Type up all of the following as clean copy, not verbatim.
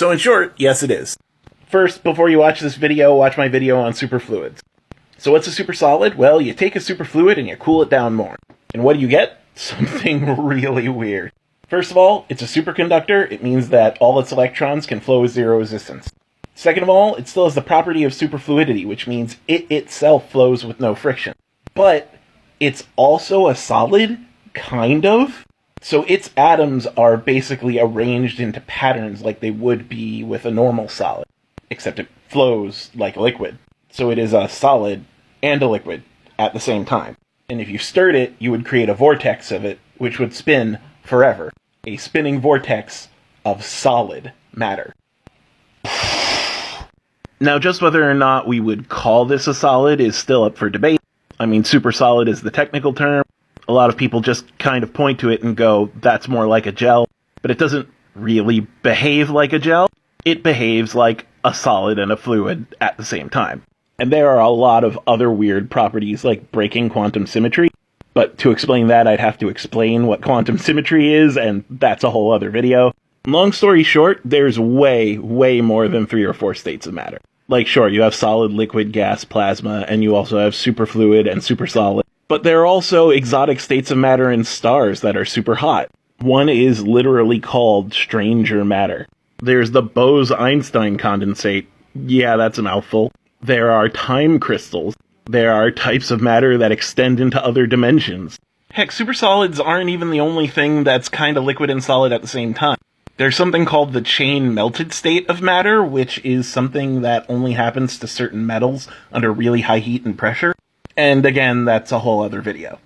So in short, yes it is. First, before you watch this video, watch my video on superfluids. So what's a supersolid? Well, you take a superfluid and you cool it down more. And what do you get? Something really weird. First of all, it's a superconductor. It means that all its electrons can flow with zero resistance. Second of all, it still has the property of superfluidity, which means it itself flows with no friction. But it's also a solid, kind of. So its atoms are basically arranged into patterns like they would be with a normal solid, except it flows like a liquid. So it is a solid and a liquid at the same time. And if you stirred it, you would create a vortex of it, which would spin forever. A spinning vortex of solid matter. Now, just whether or not we would call this a solid is still up for debate. I mean, supersolid is the technical term. A lot of people just kind of point to it and go, that's more like a gel. But it doesn't really behave like a gel. It behaves like a solid and a fluid at the same time. And there are a lot of other weird properties like breaking quantum symmetry. But to explain that, I'd have to explain what quantum symmetry is, and that's a whole other video. Long story short, there's way, way more than 3 or 4 states of matter. Like, sure, you have solid, liquid, gas, plasma, and you also have superfluid and supersolid. But there are also exotic states of matter in stars that are super hot. One is literally called stranger matter. There's the Bose-Einstein condensate. Yeah, that's a mouthful. There are time crystals. There are types of matter that extend into other dimensions. Heck, supersolids aren't even the only thing that's kind of liquid and solid at the same time. There's something called the chain melted state of matter, which is something that only happens to certain metals under really high heat and pressure. And again, that's a whole other video.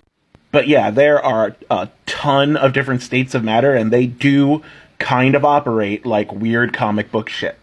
But yeah, there are a ton of different states of matter, and they do kind of operate like weird comic book shit.